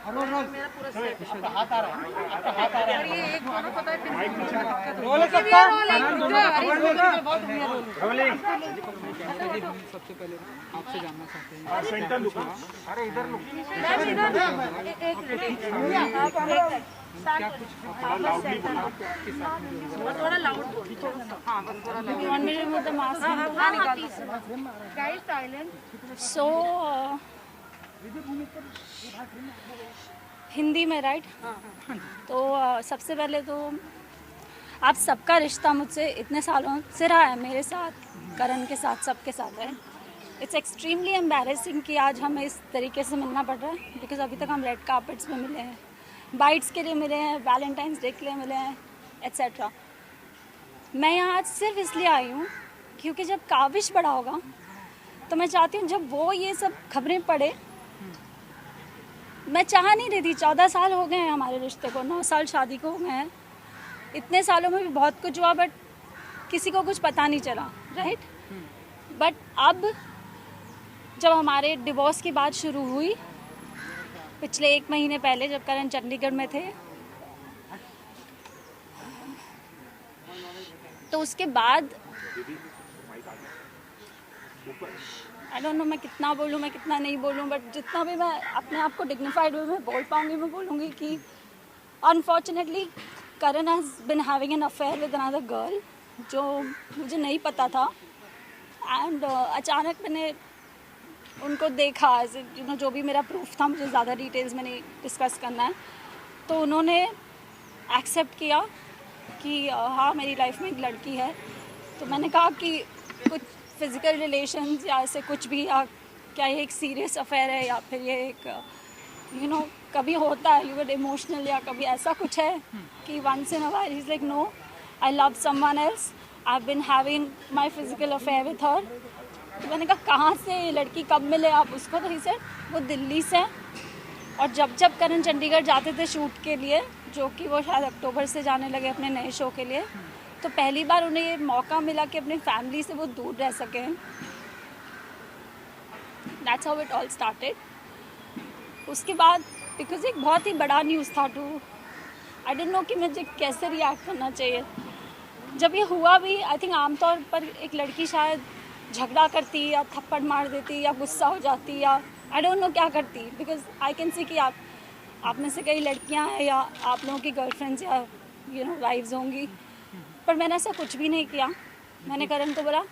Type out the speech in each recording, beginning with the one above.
मेरा पूरा सेट आपका हाथ आ रहा है, आपका हाथ आ रहा है। और ये एक दोनों पता है फिर रोल सबसे पहले सबसे पहले आपसे जानना चाहते हैं सेंटर लुक। अरे इधर लुक। एक मिनट क्या कुछ लाउडली बोलना, थोड़ा लाउड बोलो। हाँ बस थोड़ा loud. You want me to remove the mask? हाँ निकाल दो। Guys, silent. So, हिंदी में राइट? तो सबसे पहले तो आप सबका रिश्ता मुझसे इतने सालों से रहा है, मेरे साथ, करण के साथ, सबके साथ है। इट्स एक्सट्रीमली एम्बैरेसिंग कि आज हमें इस तरीके से मिलना पड़ रहा है, बिकॉज अभी तक हम रेड कार्पेट्स में मिले हैं, बाइट्स के लिए मिले हैं, वैलेंटाइंस डे के लिए मिले हैं, एट्सेट्रा। मैं यहाँ आज सिर्फ इसलिए आई हूँ क्योंकि जब काविश बड़ा होगा तो मैं चाहती हूँ जब वो ये सब खबरें पढ़े, मैं चाह नहीं रही थी, 14 साल हो गए हैं हमारे रिश्ते को, 9 साल शादी को हो गए हैं, इतने सालों में भी बहुत कुछ हुआ बट किसी को कुछ पता नहीं चला, राइट? बट अब जब हमारे डिवोर्स की बात शुरू हुई पिछले 1 महीने पहले, जब करण चंडीगढ़ में थे, तो उसके बाद आई डोंट नो मैं कितना बोलूँ, मैं कितना नहीं बोलूँ, बट जितना भी मैं अपने आप को डिग्निफाइड वे में बोल पाऊँगी मैं बोलूँगी कि unfortunately Karan has been having an affair with another girl, जो मुझे नहीं पता था। एंड अचानक मैंने उनको देखा, यू नो, जो भी मेरा प्रूफ था, मुझे ज़्यादा डिटेल्स में नहीं डिस्कस करना है, तो उन्होंने एक्सेप्ट किया कि हाँ मेरी लाइफ में एक लड़की है। तो मैंने कहा कि कुछ फिज़िकल रिलेशंस या ऐसे कुछ भी, या क्या ये एक सीरियस अफेयर है, या फिर ये एक यू नो कभी होता है, यू गेट इमोशनल, या कभी ऐसा कुछ है कि once in a while he is like no, I love someone else, I have been having my physical affair with her. तो मैंने कहा कहाँ से ये लड़की, कब मिले आप उसको? तो ही सेड वो दिल्ली से। और जब जब करण चंडीगढ़ जाते थे शूट के लिए, जो कि वो शायद अक्टूबर से जाने लगे अपने नए शो के लिए, तो पहली बार उन्हें ये मौका मिला कि अपनी फैमिली से वो दूर रह सकें। That's how it all started. उसके बाद बिकॉज एक बहुत ही बड़ा न्यूज़ था टू, आई डोंट नो कि मुझे कैसे रिएक्ट करना चाहिए। जब ये हुआ भी, आई थिंक आमतौर पर एक लड़की शायद झगड़ा करती, या थप्पड़ मार देती, या गुस्सा हो जाती, या आई डोंट नो क्या करती, बिकॉज आई कैन सी कि आप में से कई लड़कियां हैं, या आप लोगों की गर्लफ्रेंड्स या यू नो वाइफ्स होंगी, पर मैंने ऐसा कुछ भी नहीं किया। मैंने करण को बोला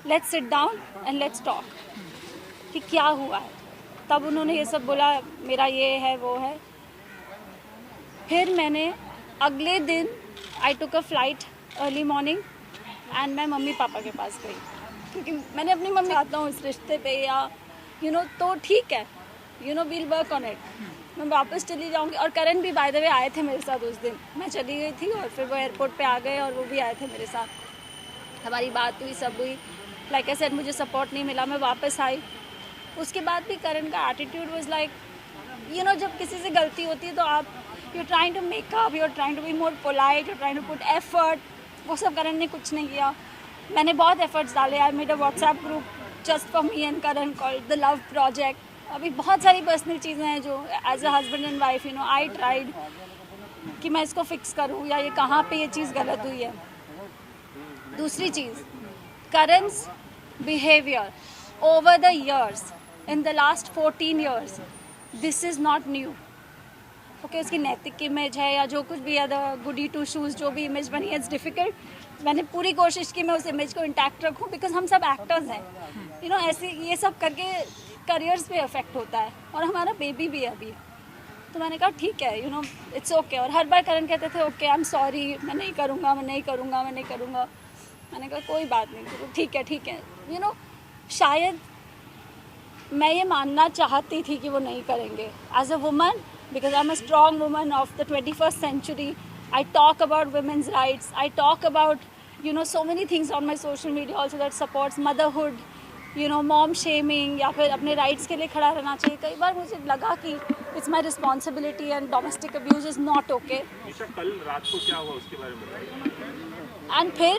let's sit down and let's talk कि क्या हुआ है। तब उन्होंने ये सब बोला, मेरा ये है वो है। फिर मैंने अगले दिन I took a flight early morning and मैं मम्मी पापा के पास गई, क्योंकि मैंने अपनी मम्मी आता हूँ इस रिश्ते पे, या यू नो तो ठीक है, you know we'll work on it, मैं वापस चली जाऊँगी। और करण भी बाय द वे आए थे मेरे साथ उस दिन, मैं चली गई थी और फिर वो एयरपोर्ट पे आ गए और वो भी आए थे मेरे साथ, हमारी बात हुई, सब हुई। लाइक आई सेड, मुझे सपोर्ट नहीं मिला, मैं वापस आई। उसके बाद भी करण का attitude was like, you know, जब किसी से गलती होती है तो आप you trying to make up, you trying to be more polite, you trying to put effort. वो सब करण ने कुछ नहीं किया। मैंने बहुत एफर्ट्स डाले। I made a WhatsApp group just for me and Karan called the love project. अभी बहुत सारी पर्सनल चीज़ें हैं जो as a husband and wife, you know, I tried कि मैं इसको फिक्स करूँ, या ये कहाँ पे ये चीज़ गलत हुई है। दूसरी चीज़, करण's behaviour over the years, in the last 14 years, this is not new. Okay, उसकी नैतिक इमेज है या जो कुछ भी है, द गुडी टू शूज़ जो भी इमेज बनी है, इट्स डिफ़िकल्ट। मैंने पूरी कोशिश की मैं उस इमेज को इंटैक्ट रखूं, बिकॉज हम सब एक्टर्स हैं, यू नो, ऐसे ये सब करके करियर्स पे अफेक्ट होता है, और हमारा बेबी भी है अभी। तो मैंने कहा ठीक है, यू नो, इट्स ओके। और हर बार करण कहते थे ओके, आई एम सॉरी, मैं नहीं करूँगा, मैं नहीं करूँगा, मैं नहीं करूँगा। मैंने कहा कोई बात नहीं, ठीक है, ठीक है। यू नो, शायद मैं ये मानना चाहती थी कि वो नहीं करेंगे as a woman, because I'm a strong woman of the 21st century. I talk about women's rights. I talk about, you know, so many things on my social media also that supports motherhood, you know, mom shaming, या फिर अपने rights के लिए खड़ा रहना चाहिए। कई बार मुझे लगा कि it's my responsibility and domestic abuse is not okay. निशा, कल रात को क्या हुआ उसके बारे में बताइए। And फिर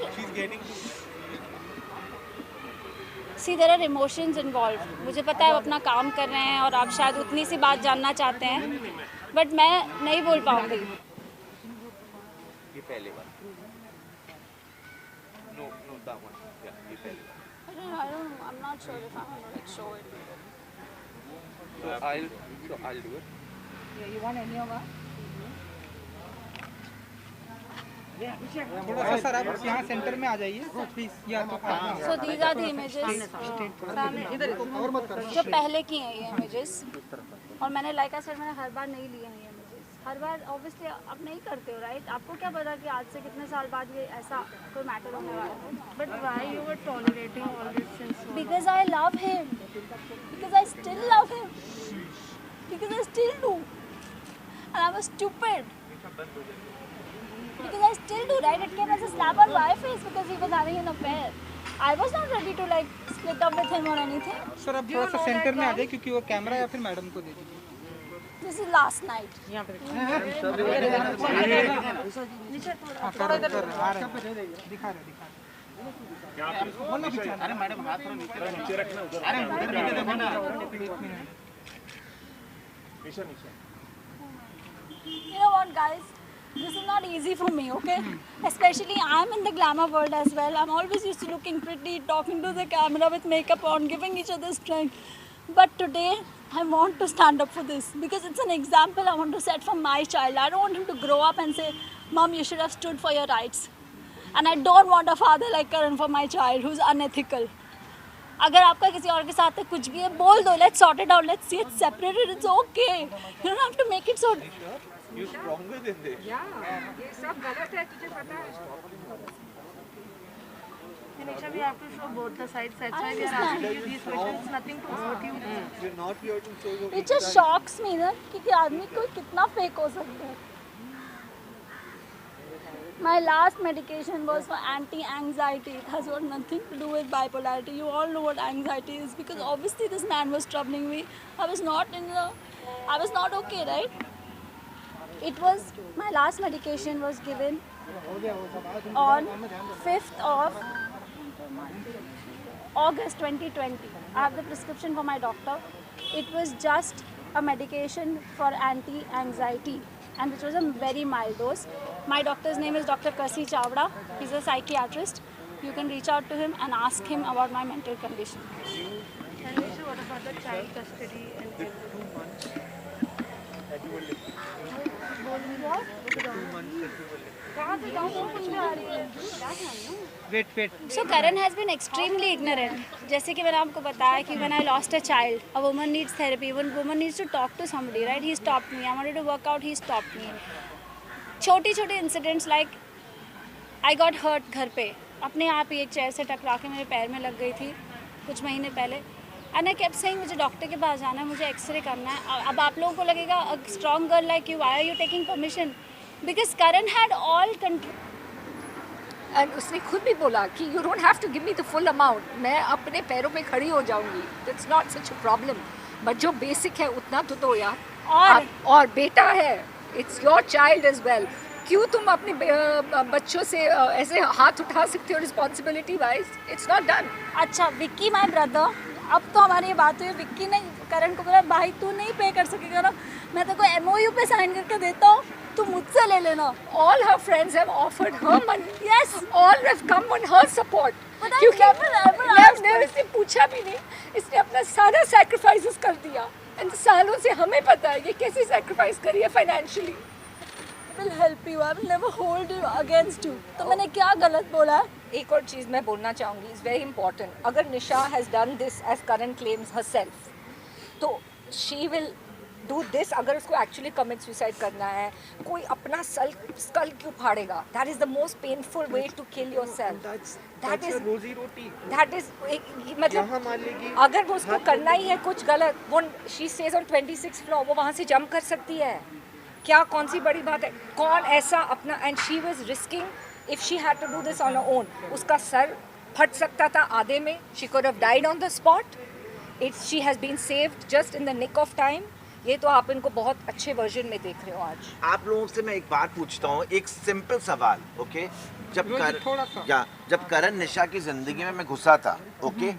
सी देयर आर इमोशंस इन्वॉल्व. मुझे पता है वो अपना काम कर रहे हैं और आप शायद उतनी सी बात जानना चाहते हैं, बट मैं नहीं बोल पाऊँगी. ये पहले बार नो दैट वन या ये पहले बार I'm not sure if I'm gonna like show it. so I'll do it. You want any of us? थोड़ा सा सर आप यहाँ सेंटर में आ जाइए प्लीज, या तो So these are the images जो पहले की हैं ये images. और मैंने like I said मैंने हर बार नहीं लिए हैं ये images. हर बार obviously आप नहीं करते हो, right? आपको क्या पता कि आज से कितने साल बाद ये ऐसा कोई मैटर होने वाला है? But why you were tolerating all this since so long? Because I love him. Because I still love him. Because I still do. And I was stupid. Because I still do, right? It came as a slap on my face because he was having an affair. I was not ready to like split up with him or anything. Sir अब थोड़ा सा centre में आ जाए क्योंकि वो camera या फिर madam को दे दीजिए. This is last night. हाँ थोड़ा इधर आ रहे हैं, दिखा रहे. अरे मैडम हाथ थोड़ा नीचे रखना उधर. अरे उधर नीचे देखो ना. You know what, guys? This is not easy for me, okay? Especially I'm in the glamour world as well. I'm always used to looking pretty, talking to the camera with makeup on, giving each other strength. But today, I want to stand up for this because it's an example I want to set for my child. I don't want him to grow up and say, Mom, you should have stood for your rights. And I don't want a father like Karan for my child who's unethical. अगर आपका किसी और के साथ कुछ भी है बोल दो, let's sort it out, let's see it separated, it's okay. You don't have to make it so. You stronger than this. ये सब गलत है, तुझे पता है? Nisha, we have to show both the sides. That's why we are asking you these questions. Nothing to hurt you. We're not here to show you. It just shocks me ना कि आदमी को कितना फेक हो सकता है. My last medication was for anti-anxiety. It has got nothing to do with bipolarity. You all know what anxiety is because obviously this man was troubling me. I was not okay, right? It was, my last medication was given on 5th of August 2020. I have the prescription for my doctor. It was just a medication for anti-anxiety and which was a very mild dose. My doctor's name is Dr. Kasi Chawda. He's a psychiatrist. You can reach out to him and ask him about my mental condition. And Nisha, what about the child custody and everything? Wait. So Karan has been extremely ignorant. जैसे कि मैंने आपको बताया कि when I lost a child, a woman needs therapy. One woman needs to talk to somebody, right? He stopped me. I wanted to work out. He stopped me. छोटे incidents like I got hurt घर पे अपने आप ही एक chair से टकरा के मेरे पैर में लग गई थी कुछ महीने पहले. एंड आई केप्ट सेइंग मुझे डॉक्टर के पास जाना है, मुझे एक्सरे करना है. अब आप लोगों को लगेगा a strong girl like you, why are you taking permission? Because Karan had all control. And उसने खुद भी बोला कि you don't have to give me the full amount, मैं अपने पैरों पे खड़ी हो जाऊंगी, that's not such a problem, but जो बेसिक है उतना तो दो यार. और बेटा है, it's your child as well. क्यों तुम अपने बच्चों से ऐसे हाथ उठा सकते हो responsibility wise? It's not done. अच्छा विक्की माय ब्रदर, अब तो हमारी ये बात हुई. विक्की ने करण को बोला भाई तू नहीं पे कर सकेगा ना, मैं तेरे को MOU पे साइन करके देता हूँ, तू मुझसे ले लेना. All her friends have offered her money. Yes. All have come on her support. But I क्योंकि never asked मैं इससे पूछा भी नहीं, इसने अपना सारा सैक्रिफाइसेस कर दिया. एंड सालों से हमें पता है कि कैसे सैक्रिफाइस करी है financially. will help you, I will never hold you against you. तो मैंने क्या गलत बोला है? एक और चीज़ मैं बोलना चाहूँगी, इज़ वेरी इंपॉर्टेंट. अगर Nisha has done this as Karan claims herself, तो शी विल डू दिस. अगर उसको एक्चुअली कमिट सुसाइड करना है, कोई अपना स्कल क्यों फाड़ेगा? That is the most painful way to kill yourself. That is मतलब अगर वो उसको करना ही है कुछ गलत, वो she says on 26th floor, वो वहाँ से जंप कर सकती है. क्या कौन सी बड़ी बात है? कौन ऐसा अपना, and she was risking if she had to do this on her own. उसका सर फट सकता था आधे में. She could have died on the spot. She has been saved just in the nick of time. ये तो आप इनको बहुत अच्छे वर्जन में देख रहे हो आज. आप लोगों से मैं एक बात पूछता हूँ, एक सिंपल सवाल. ओके, जब करण निशा की जिंदगी में मैं घुसा था, ओके,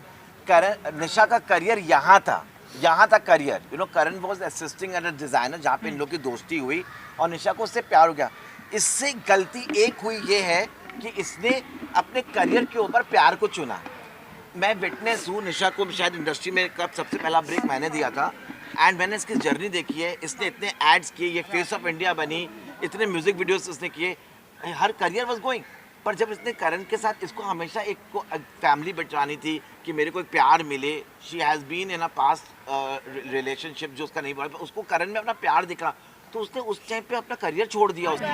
करण निशा का करियर यहाँ था career, you know Karan was assisting at a designer जहाँ पे इन लोग की दोस्ती हुई और निशा को उससे प्यार हो गया। इससे गलती एक हुई ये है कि इसने अपने करियर के ऊपर प्यार को चुना। मैं विटनेस हूँ, निशा को शायद इंडस्ट्री में कब सबसे पहला ब्रेक मैंने दिया था एंड मैंने इसकी जर्नी देखी है। इसने इतने एड्स किए, ये फेस ऑफ इंडिया बनी, इतने म्यूजिक वीडियोस इसने किए, हर करियर वाज गोइंग। पर जब इसने करण के साथ इसको हमेशा एक को फैमिली बिठानी थी कि मेरे को एक प्यार मिले, she has been in a past relationship जो उसका नहीं बढ़ा, उसको करण में अपना प्यार दिखा तो उसने उस टाइम पे अपना करियर छोड़ दिया उसने।